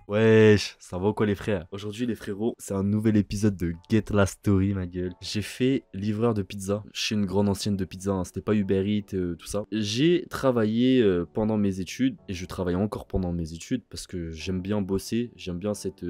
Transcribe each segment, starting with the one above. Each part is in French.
Wesh, ça va ou quoi les frères? Aujourd'hui les frérots, c'est un nouvel épisode de Get La Story ma gueule. J'ai fait livreur de pizza chez une grande ancienne de pizza, hein. C'était pas Uber Eats, tout ça. J'ai travaillé pendant mes études et je travaille encore pendant mes études parce que j'aime bien bosser, j'aime bien cette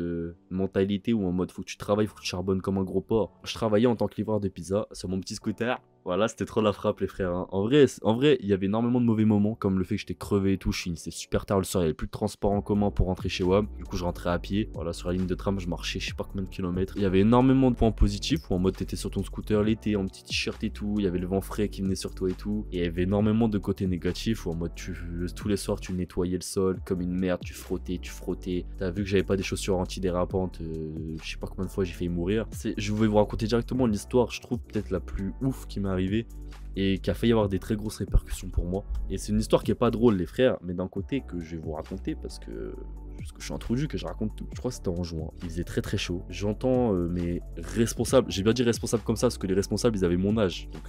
mentalité où en mode faut que tu travailles, faut que tu charbonnes comme un gros porc. Je travaillais en tant que livreur de pizza sur mon petit scooter. Voilà, c'était trop la frappe les frères, hein. En vrai, il y avait énormément de mauvais moments, comme le fait que j'étais crevé et tout. Je finissais super tard le soir, il n'y avait plus de transport en commun pour rentrer chez WAM. Du coup, je rentrais à pied. Voilà, sur la ligne de tram, je marchais je sais pas combien de kilomètres. Il y avait énormément de points positifs où en mode t'étais sur ton scooter l'été, en petit t-shirt et tout. Il y avait le vent frais qui venait sur toi et tout. Et il y avait énormément de côtés négatifs où en mode tous les soirs tu nettoyais le sol comme une merde, tu frottais, tu frottais. T'as vu que j'avais pas des chaussures antidérapantes, je sais pas combien de fois j'ai failli mourir. Je vais vous raconter directement l'histoire, je trouve peut-être la plus ouf qui m'est arrivée et qui a failli avoir des très grosses répercussions pour moi. Et c'est une histoire qui est pas drôle les frères, mais d'un côté que je vais vous raconter parce que je suis introduit, que je raconte tout. Je crois que c'était en juin, il faisait très très chaud. J'entends mes responsables, j'ai bien dit responsables comme ça parce que les responsables ils avaient mon âge, donc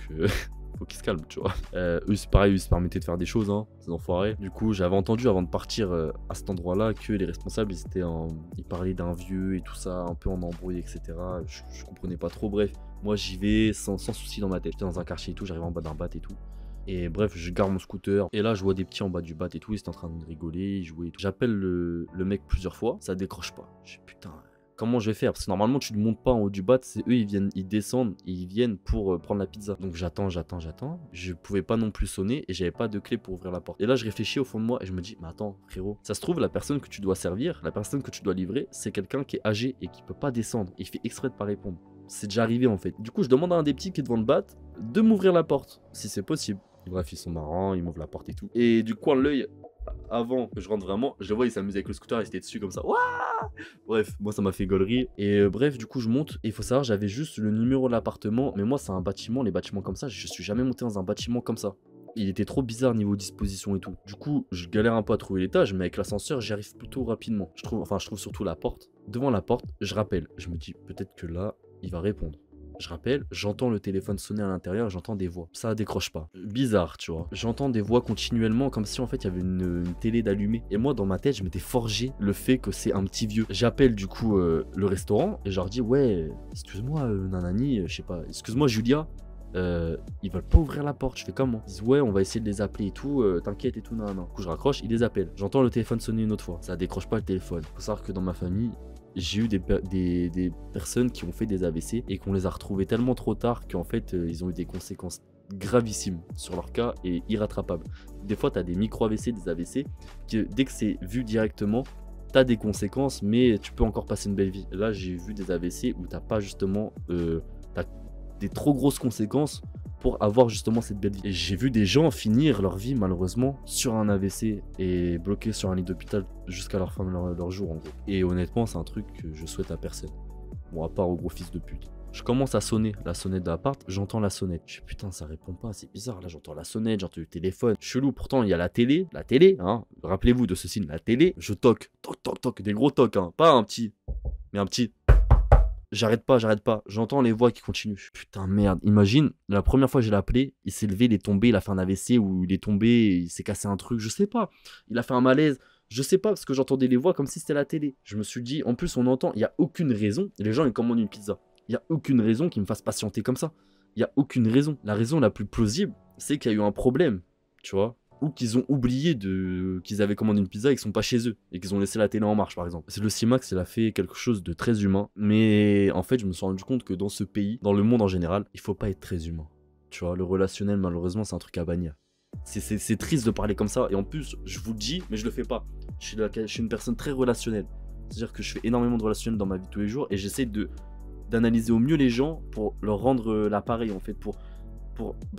faut qu'ils se calment, tu vois. Eux, c'est pareil, ils se permettaient de faire des choses, hein, ces enfoirés. Du coup, j'avais entendu avant de partir à cet endroit-là que les responsables, ils parlaient d'un vieux et tout ça, un peu en embrouille, etc. Je comprenais pas trop, bref. Moi, j'y vais sans souci dans ma tête. J'étais dans un quartier et tout, j'arrive en bas d'un bat et tout. Et bref, je gare mon scooter. Et là, je vois des petits en bas du bat et tout. Ils étaient en train de rigoler, ils jouaient et tout. J'appelle le mec plusieurs fois, ça décroche pas. Je dis putain, comment je vais faire? Parce que normalement, tu ne montes pas en haut du bat, c'est eux, ils descendent et ils viennent pour prendre la pizza. Donc j'attends. Je pouvais pas non plus sonner et j'avais pas de clé pour ouvrir la porte. Et là, je réfléchis au fond de moi et je me dis, mais attends, frérot, ça se trouve, la personne que tu dois servir, la personne que tu dois livrer, c'est quelqu'un qui est âgé et qui peut pas descendre. Il fait exprès de pas répondre. C'est déjà arrivé en fait. Du coup, je demande à un des petits qui est devant le bat de m'ouvrir la porte, si c'est possible. Bref, ils sont marrants, ils m'ouvrent la porte et tout. Et du coin de l'œil, avant que je rentre vraiment, je le vois, il s'amuse avec le scooter, il était dessus comme ça. Ouah, bref, moi ça m'a fait gaulerie. Et bref, du coup, je monte. Et il faut savoir, j'avais juste le numéro de l'appartement. Mais moi, c'est un bâtiment, les bâtiments comme ça, je suis jamais monté dans un bâtiment comme ça. Il était trop bizarre niveau disposition et tout. Du coup, je galère un peu à trouver l'étage, mais avec l'ascenseur, j'y arrive plutôt rapidement. Je trouve surtout la porte. Devant la porte, je rappelle. Je me dis, peut-être que là, il va répondre. Je rappelle, j'entends le téléphone sonner à l'intérieur, j'entends des voix. Ça décroche pas. Bizarre, tu vois. J'entends des voix continuellement, comme si en fait il y avait une télé d'allumée. Et moi, dans ma tête, je m'étais forgé le fait que c'est un petit vieux. J'appelle du coup le restaurant et je leur dis, ouais, excuse-moi, nanani, je sais pas, excuse-moi, Julia. Ils veulent pas ouvrir la porte, je fais comment? Ils disent ouais, on va essayer de les appeler et tout, t'inquiète et tout, non. Du coup, je raccroche, ils les appellent. J'entends le téléphone sonner une autre fois, ça décroche pas le téléphone. Faut savoir que dans ma famille, j'ai eu des personnes qui ont fait des AVC et qu'on les a retrouvés tellement trop tard qu'en fait, ils ont eu des conséquences gravissimes sur leur cas et irrattrapables. Des fois, t'as des micro-AVC, des AVC, que dès que c'est vu directement, t'as des conséquences, mais tu peux encore passer une belle vie. Là, j'ai vu des AVC où t'as pas justement... t'as des trop grosses conséquences pour avoir justement cette belle vie. Et j'ai vu des gens finir leur vie malheureusement sur un AVC et bloqués sur un lit d'hôpital jusqu'à leur fin de leur jour en gros. Et honnêtement, c'est un truc que je souhaite à personne. Bon, à part au gros fils de pute. Je commence à sonner la sonnette de l'appart, j'entends la sonnette. Je dis putain, ça répond pas, c'est bizarre. Là, j'entends la sonnette, j'entends le téléphone. Chelou, pourtant, il y a la télé, hein. Rappelez-vous de ce signe, la télé. Je toque, toc, des gros tocs, hein. Pas un petit, mais un petit. J'arrête pas. J'entends les voix qui continuent. Putain, merde. Imagine, la première fois que je l'ai appelé, il s'est levé, il est tombé, il a fait un AVC ou il est tombé, il s'est cassé un truc, je sais pas. Il a fait un malaise, je sais pas, parce que j'entendais les voix comme si c'était la télé. Je me suis dit, en plus, on entend, il y a aucune raison. Les gens, ils commandent une pizza. Il y a aucune raison qu'ils me fassent patienter comme ça. Il y a aucune raison. La raison la plus plausible, c'est qu'il y a eu un problème, tu vois. Ou qu'ils ont oublié qu'ils avaient commandé une pizza et qu'ils sont pas chez eux et qu'ils ont laissé la télé en marche par exemple. C'est le CIMAX, il a fait quelque chose de très humain, mais en fait je me suis rendu compte que dans ce pays, dans le monde en général, il faut pas être très humain. Tu vois, le relationnel malheureusement c'est un truc à bannir. C'est triste de parler comme ça et en plus je vous le dis mais je le fais pas. Je suis une personne très relationnelle. C'est-à-dire que je fais énormément de relationnel dans ma vie de tous les jours et j'essaie d'analyser au mieux les gens pour leur rendre l'appareil en fait, pour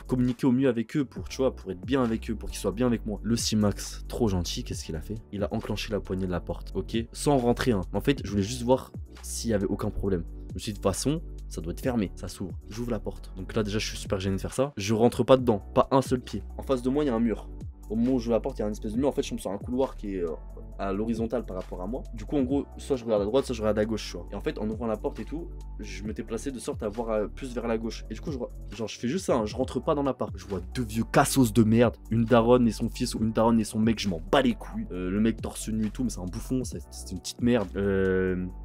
communiquer au mieux avec eux, pour être bien avec eux, pour qu'ils soient bien avec moi. Le CIMAX, trop gentil, qu'est-ce qu'il a fait? Il a enclenché la poignée de la porte, ok? Sans rentrer, hein. En fait, je voulais juste voir s'il y avait aucun problème. Je me suis dit, de toute façon, ça doit être fermé, ça s'ouvre. J'ouvre la porte. Donc là, déjà, je suis super gêné de faire ça. Je rentre pas dedans, pas un seul pied. En face de moi, il y a un mur. Au moment où je la porte, il y a une espèce de mur. En fait, je tombe sur un couloir qui est à l'horizontale par rapport à moi. Du coup, en gros, soit je regarde à droite, soit je regarde à gauche, tu vois. Et en fait, en ouvrant la porte et tout, je m'étais placé de sorte à voir plus vers la gauche. Et du coup, je fais juste ça, hein, je rentre pas dans l'appart. Je vois deux vieux cassos de merde, une daronne et son fils, ou une daronne et son mec, je m'en bats les couilles. Le mec torse nu et tout, mais c'est un bouffon, c'est une petite merde.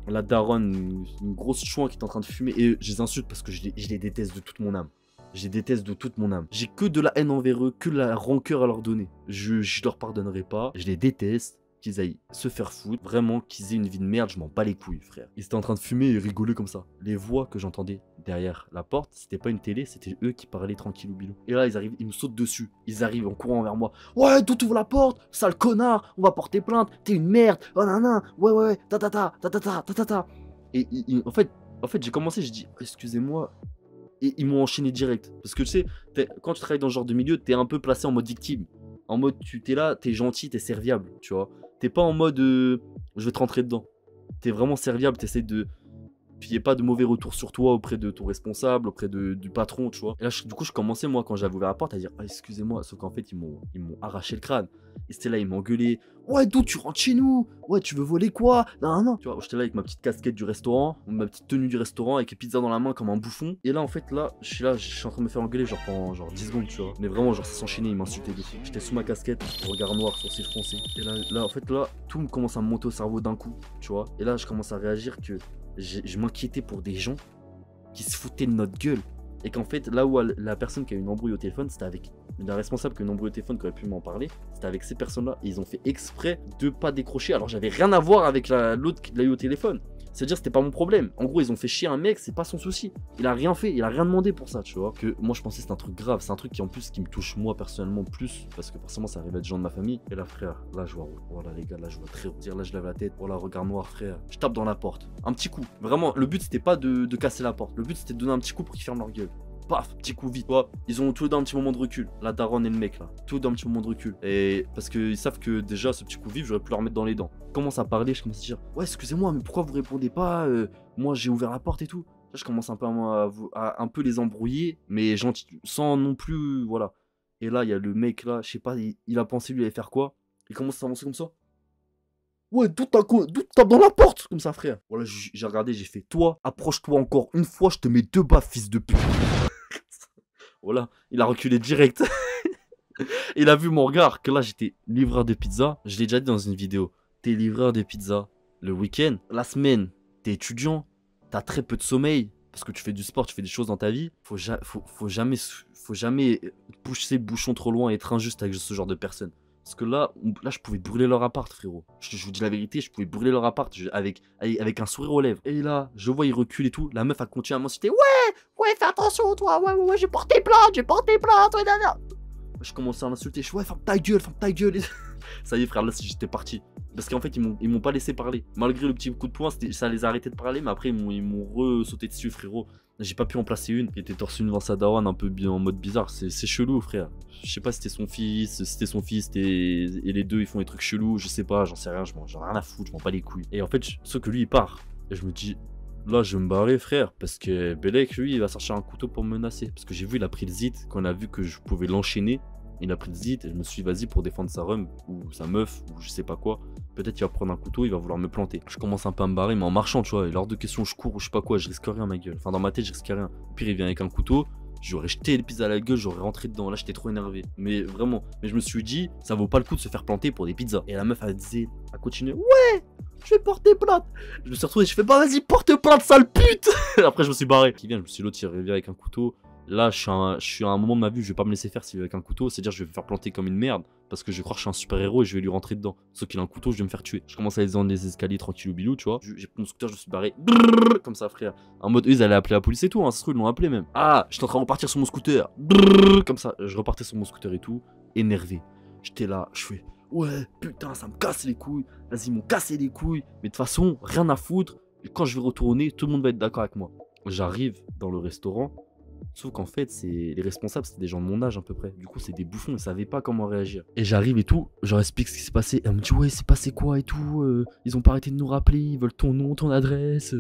La daronne, une grosse chouin qui est en train de fumer. Et je les insulte parce que je les déteste de toute mon âme. Je les déteste de toute mon âme. J'ai que de la haine envers eux, que de la rancœur à leur donner. Je leur pardonnerai pas. Je les déteste. Qu'ils aillent se faire foutre. Vraiment, qu'ils aient une vie de merde, je m'en bats les couilles, frère. Ils étaient en train de fumer et rigoler comme ça. Les voix que j'entendais derrière la porte, c'était pas une télé, c'était eux qui parlaient tranquillou bilou. Et là, ils arrivent, ils me sautent dessus. Ils arrivent en courant vers moi. Ouais, d'où t'ouvres la porte, sale connard, on va porter plainte, t'es une merde. Oh nan, ouais, ta. Et en fait, j'ai commencé, j'ai dit, excusez-moi. Et ils m'ont enchaîné direct. Parce que tu sais, quand tu travailles dans ce genre de milieu, t'es un peu placé en mode victime. En mode, t'es là, t'es gentil, t'es serviable, tu vois. T'es pas en mode, je vais te rentrer dedans. T'es vraiment serviable, t'essaies de... Puis il n'y a pas de mauvais retour sur toi auprès de ton responsable, auprès du patron, tu vois. Et là, du coup, je commençais, moi, quand j'avais ouvert la porte, à dire, ah, excusez-moi. Sauf qu'en fait, ils m'ont arraché le crâne. Et c'était là, ils m'ont engueulé. Ouais, d'où tu rentres chez nous? Ouais, tu veux voler quoi? Non. Tu vois, j'étais là avec ma petite casquette du restaurant, ma petite tenue du restaurant, avec les pizzas dans la main comme un bouffon. Et là, en fait, je suis en train de me faire engueuler, genre pendant 10 secondes, tu vois. Mais vraiment, genre, ça s'enchaînait, ils m'insultaient dessus. J'étais sous ma casquette, regard noir, sourcils froncés. Et là, en fait, tout me commence à me monter au cerveau d'un coup, tu vois. Et là, je commence à réagir que je m'inquiétais pour des gens qui se foutaient de notre gueule. Et qu'en fait, là où la personne qui a eu une embrouille au téléphone, c'était avec la responsable qui a eu une embrouille au téléphone qui aurait pu m'en parler, c'était avec ces personnes-là. Et ils ont fait exprès de pas décrocher. Alors j'avais rien à voir avec l'autre qui l'a eu au téléphone. C'est-à-dire c'était pas mon problème. En gros, ils ont fait chier un mec, c'est pas son souci. Il a rien fait, il a rien demandé pour ça, tu vois. Que moi je pensais que c'était un truc grave, c'est un truc qui en plus qui me touche moi personnellement plus, parce que forcément ça arrive à des gens de ma famille. Et là frère, là je vois, voilà les gars, là je vois très dire, là je lève la tête, voilà regard noir frère, je tape dans la porte, un petit coup. Vraiment, le but c'était pas de casser la porte, le but c'était de donner un petit coup pour qu'ils ferment leur gueule. Paf, petit coup vite. Ouais, ils ont tous les deux un petit moment de recul. La daronne et le mec là. Tous les deux un petit moment de recul. Et parce qu'ils savent que déjà ce petit coup vif, j'aurais pu leur mettre dans les dents. Je commence à parler, je commence à dire ouais, excusez-moi, mais pourquoi vous répondez pas moi j'ai ouvert la porte et tout. Là, je commence un peu à un peu les embrouiller, mais gentil, sans non plus. Voilà. Et là, il y a le mec là, je sais pas, il a pensé lui allait faire quoi. Il commence à s'avancer comme ça. Ouais, d'où tapes dans la porte comme ça, frère. Voilà, j'ai regardé, j'ai fait toi, approche-toi encore une fois, je te mets 2 baffes, fils de pute. Voilà, il a reculé direct. Il a vu mon regard, que là j'étais livreur de pizza. Je l'ai déjà dit dans une vidéo. T'es livreur de pizza le week-end, la semaine, t'es étudiant, t'as très peu de sommeil, parce que tu fais du sport, tu fais des choses dans ta vie. Faut jamais pousser le bouchon trop loin et être injuste avec ce genre de personnes. Parce que là, je pouvais brûler leur appart, frérot. Je vous dis la vérité, je pouvais brûler leur appart avec un sourire aux lèvres. Et là, je vois, il recule et tout. La meuf a continué à m'insulter. Ouais, fais attention, toi. Ouais, j'ai porté plainte, ouais, nanana. Je commençais à l'insulter. Je suis ouais, ferme ta gueule. Ça y est, frère, là, j'étais parti. Parce qu'en fait, ils m'ont pas laissé parler. Malgré le petit coup de poing, ça les a arrêtés de parler. Mais après, ils m'ont re-sauté dessus, frérot. J'ai pas pu en placer une. Il était torse nu devant sa daronne, un peu en mode bizarre. C'est chelou, frère. Je sais pas si c'était son fils, et les deux, ils font des trucs chelous. Je sais pas, j'en sais rien. J'en ai rien à foutre, je m'en bats les couilles. Et en fait, sauf que lui, il part. Et je me dis, là, je vais me barrer, frère. Parce que Belek, lui, il va sortir un couteau pour me menacer. Parce que j'ai vu, il a pris le zit. Quand on a vu que je pouvais l'enchaîner, il a pris le zit. Et je me suis dit, vas-y, pour défendre sa rhum, ou sa meuf, ou je sais pas quoi. Peut-être qu'il va prendre un couteau, il va vouloir me planter. Je commence un peu à me barrer, mais en marchant, tu vois. Et lors de questions, je cours ou je sais pas quoi, je risque rien, ma gueule. Enfin, dans ma tête, je risque rien. Au pire, il vient avec un couteau. J'aurais jeté les pizzas à la gueule, j'aurais rentré dedans. Là, j'étais trop énervé. Mais vraiment. Mais je me suis dit, ça vaut pas le coup de se faire planter pour des pizzas. Et la meuf, elle continuait. Ouais, je vais porter plainte. Je me suis retrouvé, je fais pas, vas-y, porte plainte, sale pute. Après, je me suis barré. Qui vient, je me suis dit, l'autre, il revient avec un couteau. Là, je suis à un moment de ma vie où je vais pas me laisser faire s'il est avec un couteau. C'est-à-dire, je vais me faire planter comme une merde. Parce que je vais croire que je suis un super héros et je vais lui rentrer dedans. Sauf qu'il a un couteau, je vais me faire tuer. Je commence à descendre les escaliers tranquillou bilou, tu vois. J'ai pris mon scooter, je me suis barré. Comme ça, frère. En mode, eux, ils allaient appeler la police et tout. Hein. Ça se trouve, ils l'ont appelé même. Ah, j'étais en train de repartir sur mon scooter. Comme ça, je repartais sur mon scooter et tout. Énervé. J'étais là, je fais. Ouais, putain, ça me casse les couilles. Vas-y, ils m'ont cassé les couilles. Mais de toute façon, rien à foutre. Et quand je vais retourner, tout le monde va être d'accord avec moi. J'arrive dans le restaurant. Sauf qu'en fait, les responsables, c'était des gens de mon âge à peu près. Du coup, c'est des bouffons, ils savaient pas comment réagir. Et j'arrive et tout, je leur explique ce qui s'est passé. Et elle me dit, ouais, c'est passé quoi et tout. Ils ont pas arrêté de nous rappeler, ils veulent ton nom, ton adresse.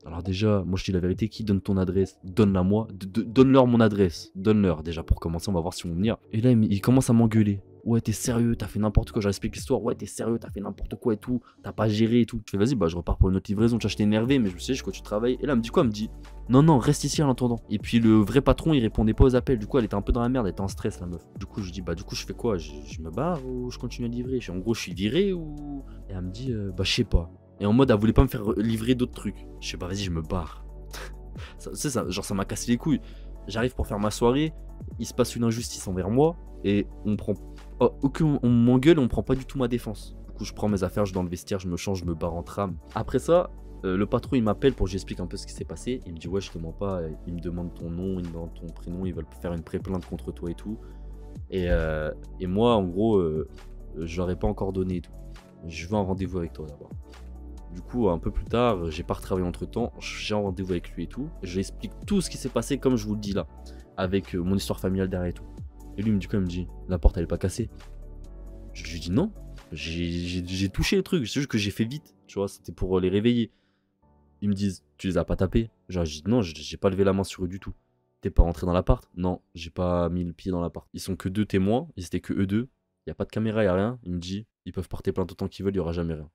Alors déjà, moi je dis la vérité, qui donne ton adresse? Donne-la moi. Donne-leur mon adresse. Donne-leur déjà pour commencer, on va voir si on va venir. Et là, ils commencent à m'engueuler. ouais, t'es sérieux, t'as fait n'importe quoi. J'explique l'histoire, ouais, t'es sérieux, t'as fait n'importe quoi et tout, t'as pas géré et tout. Je fais, vas-y, bah, je repars pour une autre livraison. Tu vois, j'étais énervé, mais je me suis dit, je continue de travailler. Et là, elle me dit quoi? Elle me dit, non, non, reste ici en attendant. Et puis, le vrai patron, il répondait pas aux appels. Du coup, elle était un peu dans la merde, elle était en stress, la meuf. Du coup, je dis, bah, du coup, je fais quoi? Je me barre ou je continue à livrer? En gros, je suis viré ou. Et elle me dit, bah, je sais pas. Et en mode, elle voulait pas me faire livrer d'autres trucs. Je sais pas, vas-y, je me barre. C'est ça, genre, ça m'a cassé les couilles. J'arrive pour faire ma soirée, il se passe une injustice envers moi et on prend. Oh, on m'engueule et on prend pas du tout ma défense. Du coup, je prends mes affaires, je vais dans le vestiaire, je me change, je me barre en tram. Après ça, le patron il m'appelle pour que j'explique un peu ce qui s'est passé. Il me dit, ouais, je te mens pas. Il me demande ton nom, il me demande ton prénom, ils veulent faire une pré-plainte contre toi et tout. Et moi, en gros, je leur ai pas encore donné et tout. Je veux un rendez-vous avec toi d'abord. Du coup, un peu plus tard, j'ai pas retravaillé entre temps, j'ai un rendez-vous avec lui et tout. Je lui explique tout ce qui s'est passé comme je vous le dis là, avec mon histoire familiale derrière et tout. Et lui il me dit quoi? Il me dit, la porte elle est pas cassée. Je lui dis non, j'ai touché le truc, c'est juste que j'ai fait vite, tu vois, c'était pour les réveiller. Ils me disent, tu les as pas tapés? Genre, je dis non, j'ai pas levé la main sur eux du tout. T'es pas rentré dans l'appart? Non, j'ai pas mis le pied dans l'appart. Ils sont que deux témoins, ils étaient que eux deux. Y a pas de caméra, y a rien. Il me dit, ils peuvent porter plainte autant qu'ils veulent, y aura jamais rien.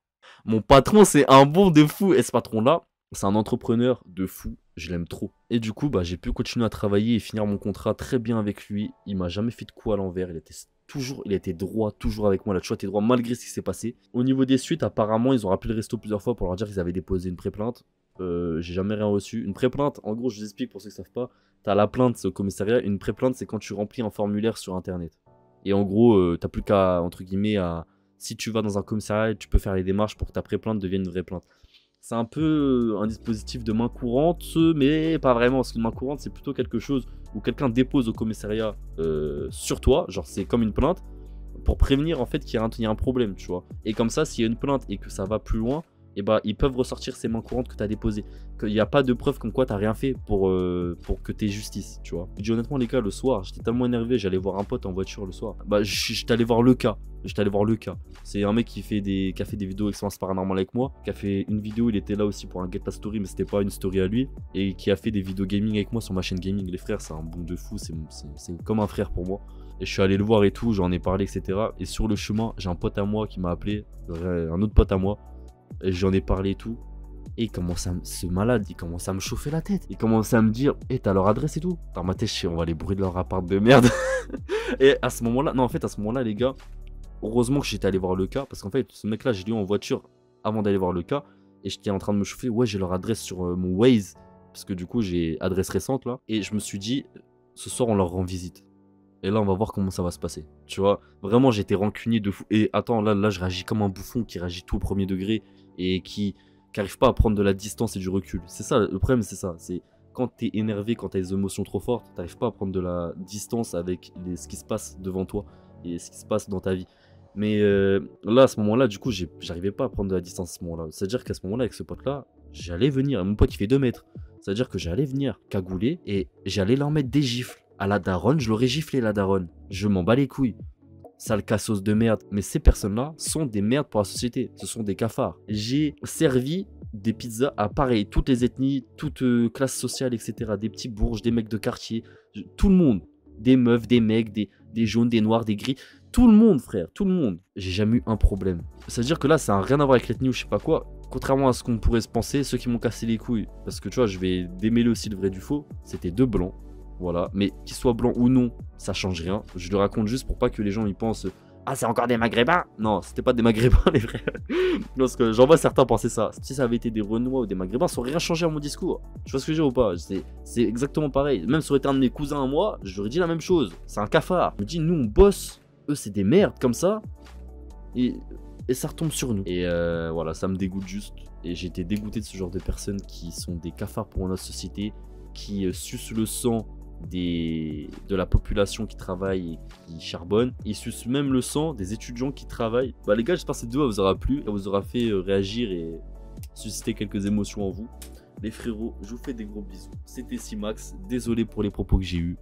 Mon patron, c'est un bon de fou. Et ce patron-là, c'est un entrepreneur de fou. Je l'aime trop. Et du coup, bah, j'ai pu continuer à travailler et finir mon contrat très bien avec lui. Il m'a jamais fait de coup à l'envers. Il était droit, toujours avec moi. Il a toujours été droit malgré ce qui s'est passé. Au niveau des suites, apparemment, ils ont rappelé le resto plusieurs fois pour leur dire qu'ils avaient déposé une pré-plainte. J'ai jamais rien reçu. Une pré-plainte, en gros, je vous explique pour ceux qui savent pas. T'as la plainte, c'est au commissariat. Une pré-plainte, c'est quand tu remplis un formulaire sur internet. Et en gros, t'as plus qu'à, entre guillemets, si tu vas dans un commissariat, tu peux faire les démarches pour que ta pré-plainte devienne une vraie plainte. C'est un peu un dispositif de main courante, mais pas vraiment. Parce qu'une main courante, c'est plutôt quelque chose où quelqu'un dépose au commissariat sur toi. Genre, c'est comme une plainte pour prévenir en fait qu'il y a un problème, tu vois. Et comme ça, s'il y a une plainte et que ça va plus loin, et bah, ils peuvent ressortir ces mains courantes que tu as déposées. Qu'il n'y a pas de preuve comme quoi tu n'as rien fait pour que tu aies justice, tu vois. Je dis honnêtement, les gars, le soir, j'étais tellement énervé, j'allais voir un pote en voiture le soir. Bah, j'étais allé voir le cas. C'est un mec qui a fait des vidéos expérience paranormale avec moi, qui a fait une vidéo, il était là aussi pour un Get la Story, mais c'était pas une story à lui, et qui a fait des vidéos gaming avec moi sur ma chaîne gaming. Les frères, c'est un bon de fou, c'est comme un frère pour moi. Et je suis allé le voir et tout, j'en ai parlé, etc. Et sur le chemin, j'ai un pote à moi qui m'a appelé, un autre pote à moi, et j'en ai parlé et tout. Et ce malade, il commence à me chauffer la tête. Il commence à me dire, t'as leur adresse et tout. Dans ma tête, je sais, on va les brûler de leur appart de merde. Et à ce moment-là, non, en fait, à ce moment-là, les gars, heureusement que j'étais allé voir le cas. Parce qu'en fait, ce mec-là, j'ai lu en voiture avant d'aller voir le cas. Et j'étais en train de me chauffer. Ouais, j'ai leur adresse sur mon Waze. Parce que du coup, j'ai adresse récente là. Et je me suis dit, ce soir, on leur rend visite. Et là, on va voir comment ça va se passer. Tu vois, vraiment, j'étais rancunier de fou. Et attends, là, je réagis comme un bouffon qui réagit tout au premier degré et qui n'arrive pas à prendre de la distance et du recul. C'est ça, le problème, c'est ça. C'est quand t'es énervé, quand t'as des émotions trop fortes, t'arrives pas à prendre de la distance avec ce qui se passe devant toi et ce qui se passe dans ta vie. Mais là, à ce moment-là, du coup, j'arrivais pas à prendre de la distance à ce moment-là. C'est-à-dire qu'à ce moment-là, avec ce pote-là, j'allais venir. Mon pote, il fait 2 mètres. C'est-à-dire que j'allais venir cagouler et j'allais leur mettre des gifles. À la daronne, je l'aurais giflé, la daronne. Je m'en bats les couilles. Sale cassos de merde. Mais ces personnes-là sont des merdes pour la société. Ce sont des cafards. J'ai servi des pizzas à pareil, toutes les ethnies, toutes classes sociales, etc. Des petits bourges, des mecs de quartier. Tout le monde. Des meufs, des mecs, des jaunes, des noirs, des gris. Tout le monde, frère. Tout le monde. J'ai jamais eu un problème. C'est-à-dire que là, ça n'a rien à voir avec l'ethnie ou je sais pas quoi. Contrairement à ce qu'on pourrait se penser, ceux qui m'ont cassé les couilles, parce que tu vois, je vais démêler aussi le vrai du faux, c'était 2 blancs. Voilà, mais qu'ils soient blancs ou non, ça change rien. Je le raconte juste pour pas que les gens y pensent ah, c'est encore des maghrébins. Non, c'était pas des maghrébins, les vrais. Parce que j'en vois certains penser ça. Si ça avait été des renois ou des maghrébins, ça aurait rien changé à mon discours. Tu vois ce que je veux dire ou pas? C'est exactement pareil. Même si ça aurait été un de mes cousins à moi, je leur ai dit la même chose. C'est un cafard. Je me dis, nous on bosse, eux c'est des merdes comme ça. Et ça retombe sur nous. Et voilà, ça me dégoûte juste. Et j'ai été dégoûté de ce genre de personnes qui sont des cafards pour notre société, qui sucent le sang de la population qui travaille et qui charbonne. Ils sucent même le sang des étudiants qui travaillent. Bah les gars, j'espère que cette vidéo vous aura plu, elle vous aura fait réagir et susciter quelques émotions en vous. Les frérots, je vous fais des gros bisous. C'était Simax, désolé pour les propos que j'ai eus.